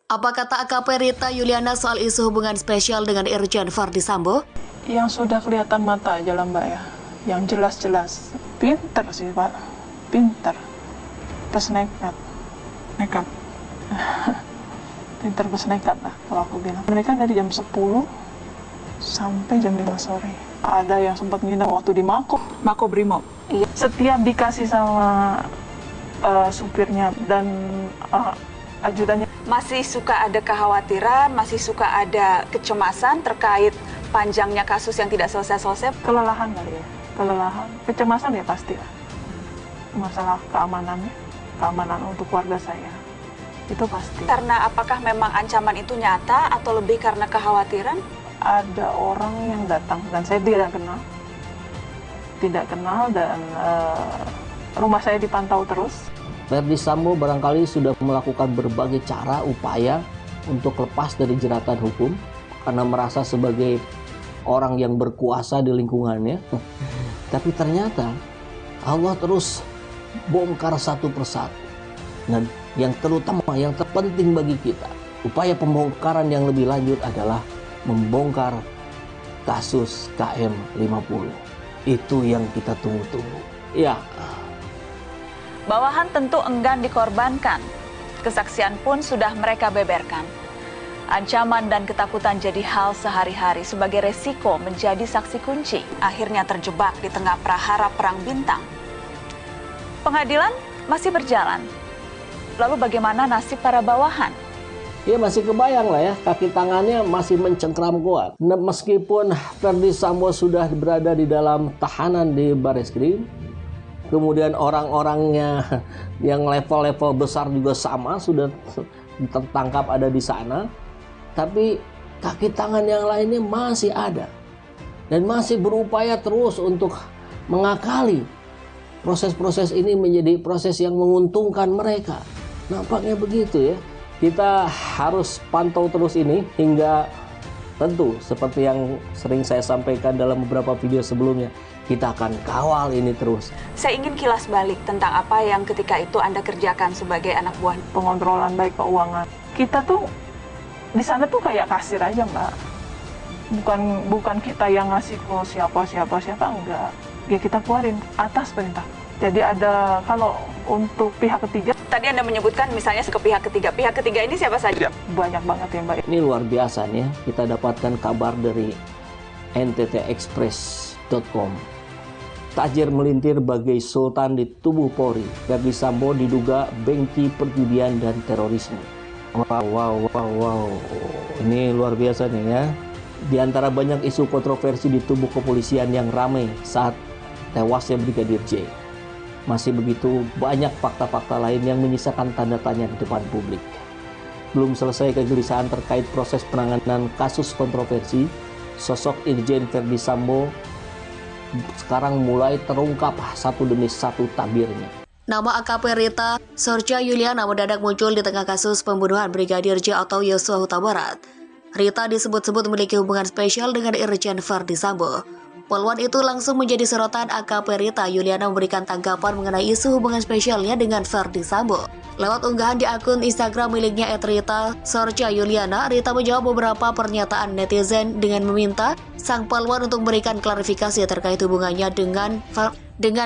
Apa kata AKP Rita Yuliana soal isu hubungan spesial dengan Irjen Verdi Sambo? Yang sudah kelihatan mata aja lah Mbak ya, yang jelas-jelas. Pinter sih Pak, pinter. Plus nekat. Pinter plus nekat lah kalau aku bilang. Mereka dari jam 10 sampai jam 5 sore. Ada yang sempat nginep waktu di Mako Brimob. Iya. Setiap dikasih sama supirnya dan ajudannya. Masih suka ada kekhawatiran, masih suka ada kecemasan terkait panjangnya kasus yang tidak selesai-selesai. Kelelahan kali ya, kelelahan. Kecemasan ya pasti lah. Masalah keamanan untuk keluarga saya. Itu pasti. Karena apakah memang ancaman itu nyata atau lebih karena kekhawatiran? Ada orang yang datang dan saya tidak kenal dan rumah saya dipantau terus. Verdi Sambo barangkali sudah melakukan berbagai cara upaya untuk lepas dari jeratan hukum karena merasa sebagai orang yang berkuasa di lingkungannya. Tapi ternyata Allah terus bongkar satu persatu. Dan yang terutama, yang terpenting bagi kita, upaya pembongkaran yang lebih lanjut adalah membongkar kasus KM50. Itu yang kita tunggu-tunggu. Ya. Bawahan tentu enggan dikorbankan. Kesaksian pun sudah mereka beberkan. Ancaman dan ketakutan jadi hal sehari-hari sebagai resiko menjadi saksi kunci. Akhirnya terjebak di tengah prahara perang bintang. Pengadilan masih berjalan. Lalu bagaimana nasib para bawahan? Ya masih kebayang lah ya, kaki tangannya masih mencengkram kuat. Meskipun Verdi Sambo sudah berada di dalam tahanan di Bareskrim, kemudian orang-orangnya yang level-level besar juga sama sudah tertangkap ada di sana. Tapi kaki tangan yang lainnya masih ada. Dan masih berupaya terus untuk mengakali proses-proses ini menjadi proses yang menguntungkan mereka. Nampaknya begitu ya. Kita harus pantau terus ini hingga tentu seperti yang sering saya sampaikan dalam beberapa video sebelumnya. Kita akan kawal ini terus. Saya ingin kilas balik tentang apa yang ketika itu Anda kerjakan sebagai anak buah. Pengontrolan baik keuangan. Kita tuh di sana tuh kayak kasir aja Mbak. Bukan kita yang ngasih ke siapa enggak. Ya kita keluarin atas perintah. Jadi ada kalau untuk pihak ketiga. Tadi Anda menyebutkan misalnya ke pihak ketiga. Pihak ketiga ini siapa saja? Banyak banget ya Mbak. Ini luar biasa nih ya. Kita dapatkan kabar dari nttexpress.com. Tajir melintir bagai sultan di tubuh Polri. Verdi Sambo diduga bengki perjudian dan terorisme. Wow. Ini luar biasa nih ya. Di antara banyak isu kontroversi di tubuh kepolisian yang ramai saat tewasnya Brigadir J, masih begitu banyak fakta-fakta lain yang menyisakan tanda tanya di depan publik. Belum selesai kegelisahan terkait proses penanganan kasus kontroversi, sosok Irjen Verdi Sambo sekarang mulai terungkap satu demi satu tabirnya. Nama AKP Rita Sorja Yuliana mendadak muncul di tengah kasus pembunuhan Brigadir J atau Yosua Huta Barat. Rita disebut-sebut memiliki hubungan spesial dengan Irjen Verdi Sambo. Poluan itu langsung menjadi sorotan. AKP Rita Yuliana memberikan tanggapan mengenai isu hubungan spesialnya dengan Verdi Sambo. Lewat unggahan di akun Instagram miliknya @Rita Sorja Yuliana, Rita menjawab beberapa pernyataan netizen dengan meminta sang poluan untuk memberikan klarifikasi terkait hubungannya dengan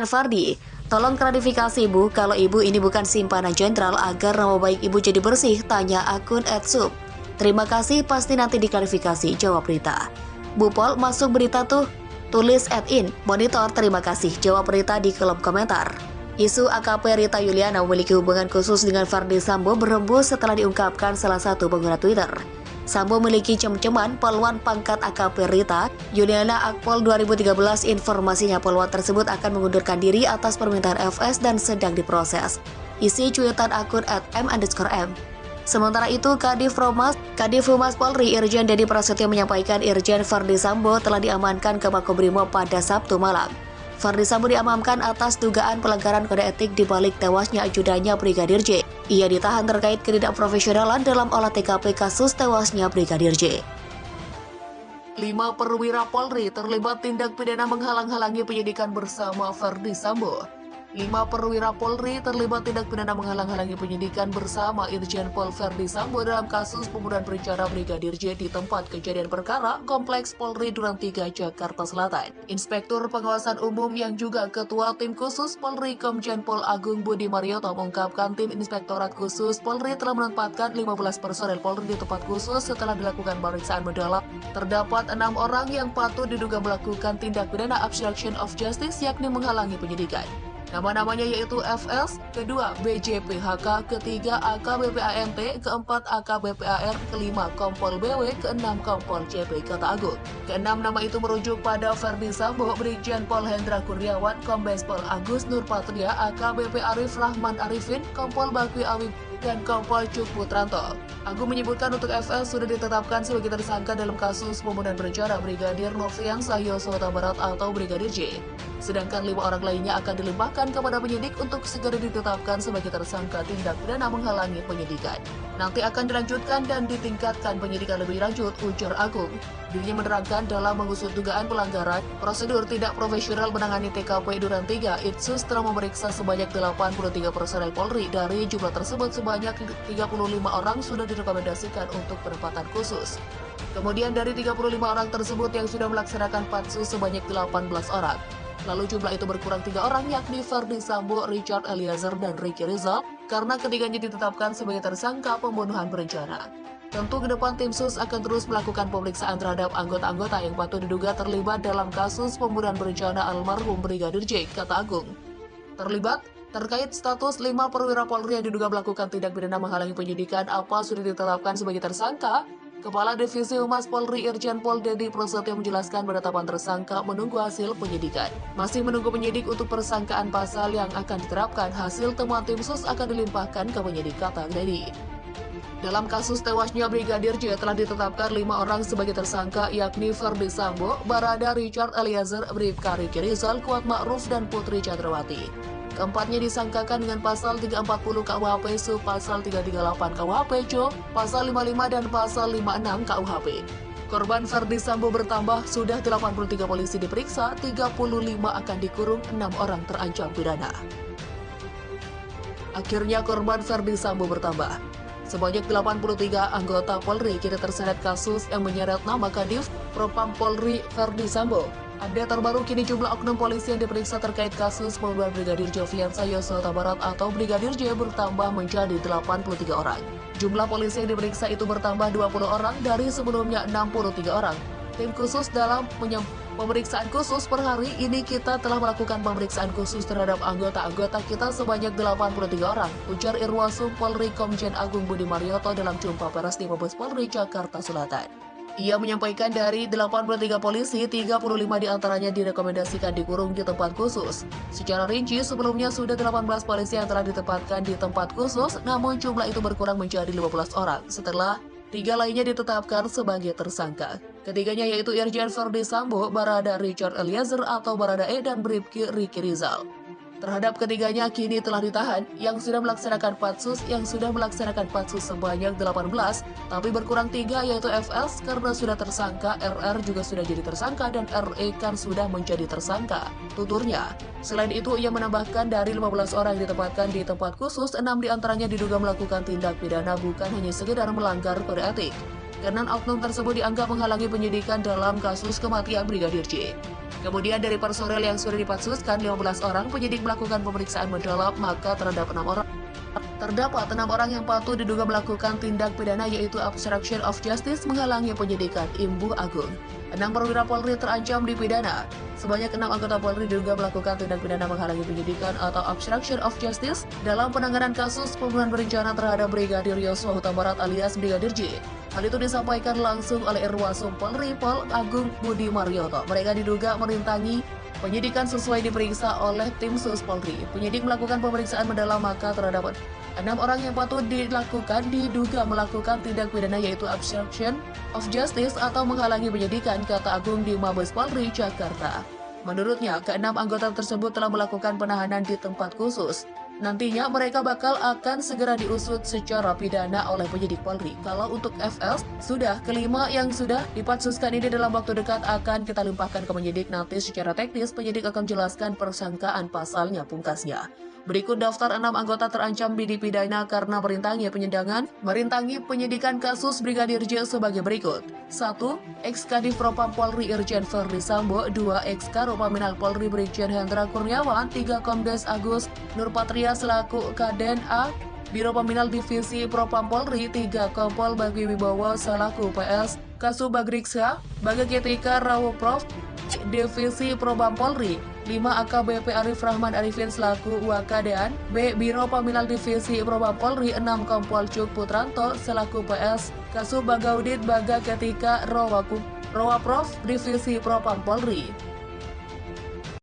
Verdi. Tolong klarifikasi Bu, kalau Ibu ini bukan simpanan jenderal agar nama baik Ibu jadi bersih, tanya akun @sub. Terima kasih, pasti nanti diklarifikasi, jawab Rita. Bu Pol, masuk berita tuh. Tulis @in monitor, terima kasih, jawab Rita di kolom komentar. Isu AKP Rita Yuliana memiliki hubungan khusus dengan Verdi Sambo berembus setelah diungkapkan salah satu pengguna Twitter. Sambo memiliki cem-ceman poluan pangkat AKP Rita Yuliana Akpol 2013. Informasinya poluan tersebut akan mengundurkan diri atas permintaan FS dan sedang diproses. Isi cuitan akun @m_m. Sementara itu, Kadif Humas Polri Irjen Dedi Prasetyo menyampaikan Irjen Verdi Sambo telah diamankan ke Makobrimob pada Sabtu malam. Verdi Sambo diamankan atas dugaan pelanggaran kode etik di balik tewasnya ajudannya Brigadir J. Ia ditahan terkait ketidakprofesionalan dalam olah TKP kasus tewasnya Brigadir J. 5 perwira Polri terlibat tindak pidana menghalang-halangi penyidikan bersama Verdi Sambo. 5 perwira Polri terlibat tindak pidana menghalang-halangi penyidikan bersama Irjen Pol Verdi Sambo dalam kasus pembunuhan berencana Brigadir J di tempat kejadian perkara Kompleks Polri Duren 3, Jakarta Selatan. Inspektur Pengawasan Umum yang juga Ketua Tim Khusus Polri Komjen Pol Agung Budi Marioto mengungkapkan tim Inspektorat Khusus Polri telah menempatkan 15 personel Polri di tempat khusus setelah dilakukan pemeriksaan mendalam. Terdapat 6 orang yang patut diduga melakukan tindak pidana obstruction of justice yakni menghalangi penyidikan. Nama-namanya yaitu FS, kedua BJPHK, ketiga AKBPANT, keempat AKBPAR, kelima Kompol BW, keenam Kompol CP, kata Agung. Keenam nama itu merujuk pada Verdi Sambo, Brigjen Pol Hendra Kurniawan, Kombes Pol Agus Nurpatria, AKBP Arif Rahman Arifin, Kompol Bakwi Awib, dan Kompol Cuk Putranto. Agung menyebutkan untuk FS sudah ditetapkan sebagai tersangka dalam kasus pembunuhan berencana Brigadir Nofriansah Yosua Huta Barat atau Brigadir J. Sedangkan 5 orang lainnya akan dilimpahkan kepada penyidik untuk segera ditetapkan sebagai tersangka tindak pidana menghalangi penyidikan. Nanti akan dilanjutkan dan ditingkatkan penyidikan lebih lanjut, ujar Agung. Dirinya menerangkan dalam mengusut dugaan pelanggaran prosedur tidak profesional menangani TKP Duren 3, Itsus telah memeriksa sebanyak 83 personel Polri. Dari jumlah tersebut sebanyak 35 orang sudah direkomendasikan untuk penempatan khusus. Kemudian dari 35 orang tersebut yang sudah melaksanakan patsus sebanyak 18 orang. Lalu jumlah itu berkurang 3 orang yakni Verdi Sambo, Richard Eliezer, dan Ricky Rizal karena ketiganya ditetapkan sebagai tersangka pembunuhan berencana. Tentu ke depan tim sus akan terus melakukan pemeriksaan terhadap anggota-anggota yang patut diduga terlibat dalam kasus pembunuhan berencana almarhum Brigadir J, kata Agung. Terlibat terkait status 5 perwira Polri yang diduga melakukan tindak pidana menghalangi penyidikan apa sudah ditetapkan sebagai tersangka. Kepala Divisi Humas Polri Irjen Pol Dedi Prasetyo menjelaskan penetapan tersangka menunggu hasil penyidikan. Masih menunggu penyidik untuk persangkaan pasal yang akan diterapkan. Hasil temuan tim sus akan dilimpahkan ke penyidik, kata Dedi. Dalam kasus tewasnya Brigadir J telah ditetapkan 5 orang sebagai tersangka yakni Verdi Sambo, Barada Richard Eliezer, Bribka Ricky Rizal, Kuat Ma'ruf, dan Putri Chandrawati. Keempatnya disangkakan dengan pasal 340 KUHP, pasal 338 KUHP CO, pasal 55 dan pasal 56 KUHP. Korban Verdi Sambo bertambah, sudah 83 polisi diperiksa, 35 akan dikurung, 6 orang terancam pidana. Akhirnya korban Verdi Sambo bertambah. Sebanyak 83 anggota Polri kini terseret kasus yang menyeret nama Kadif Propam Polri Verdi Sambo. Update terbaru kini jumlah oknum polisi yang diperiksa terkait kasus pembunuhan Brigadir Nofriansah Yosua Huta Barat atau Brigadir J bertambah menjadi 83 orang. Jumlah polisi yang diperiksa itu bertambah 20 orang dari sebelumnya 63 orang. Tim khusus dalam pemeriksaan khusus per hari ini kita telah melakukan pemeriksaan khusus terhadap anggota-anggota kita sebanyak 83 orang, ujar Irwasum Polri Komjen Agung Budi Marioto dalam jumpa pers di Mabes Polri Jakarta Selatan. Ia menyampaikan dari 83 polisi, 35 diantaranya direkomendasikan dikurung di tempat khusus. Secara rinci, sebelumnya sudah 18 polisi yang telah ditempatkan di tempat khusus, namun jumlah itu berkurang menjadi 15 orang setelah 3 lainnya ditetapkan sebagai tersangka. Ketiganya yaitu Irjen Verdi Sambo, Barada Richard Eliezer atau Barada E, dan Bribki Ricky Rizal. Terhadap ketiganya kini telah ditahan yang sudah melaksanakan patsus sebanyak 18, tapi berkurang 3 yaitu FS karena sudah tersangka, RR juga sudah jadi tersangka, dan RE kan sudah menjadi tersangka, tuturnya. Selain itu, ia menambahkan dari 15 orang yang ditempatkan di tempat khusus, 6 diantaranya diduga melakukan tindak pidana bukan hanya sekedar melanggar kode etik. Karena oknum tersebut dianggap menghalangi penyidikan dalam kasus kematian Brigadir J. Kemudian dari personel yang sudah dipatsuskan 15 orang, penyidik melakukan pemeriksaan mendalam, maka terdapat 6 orang yang patut diduga melakukan tindak pidana yaitu obstruction of justice menghalangi penyidikan, imbuh Agung. 6 perwira Polri terancam dipidana. Sebanyak 6 anggota Polri diduga melakukan tindak pidana menghalangi penyidikan atau obstruction of justice dalam penanganan kasus pembunuhan berencana terhadap Brigadir Yosua Huta Barat alias Brigadir J. Hal itu disampaikan langsung oleh Irwasum Polri Pol Agung Budi Marioto. Mereka diduga merintangi penyidikan sesuai diperiksa oleh tim sus Polri. Penyidik melakukan pemeriksaan mendalam, maka terdapat 6 orang yang patut diduga melakukan tindak pidana yaitu obstruction of justice atau menghalangi penyidikan, kata Agung di Mabes Polri Jakarta. Menurutnya, ke-6 anggota tersebut telah melakukan penahanan di tempat khusus. Nantinya mereka akan segera diusut secara pidana oleh penyidik Polri. Kalau untuk FS, sudah kelima yang sudah dipatsuskan ini dalam waktu dekat akan kita limpahkan ke penyidik. Nanti secara teknis penyidik akan jelaskan persangkaan pasalnya pungkasnya. Berikut daftar 6 anggota terancam dipidana karena merintangi penyidikan kasus Brigadir J sebagai berikut. 1. Ex-Kadif Propam Polri Irjen Verdi Sambo. 2. Ex-Karopaminal Polri Brigjen Hendra Kurniawan. 3. Kombes Agus Nurpatria selaku Kaden A Biro Peminal Divisi Propam Polri. 3. Kompol Bagi Wibowo selaku PS Kasubagriksa Baga Ketika Rawo Prof Divisi Propam Polri. 5. AKBP Arif Rahman Arifin selaku Wakadean B. Biro Peminal Divisi Propam Polri. 6. Kompol Cuk Putranto selaku PS Kasubagaudit Baga Ketika Rawa Prof Divisi Propam Polri.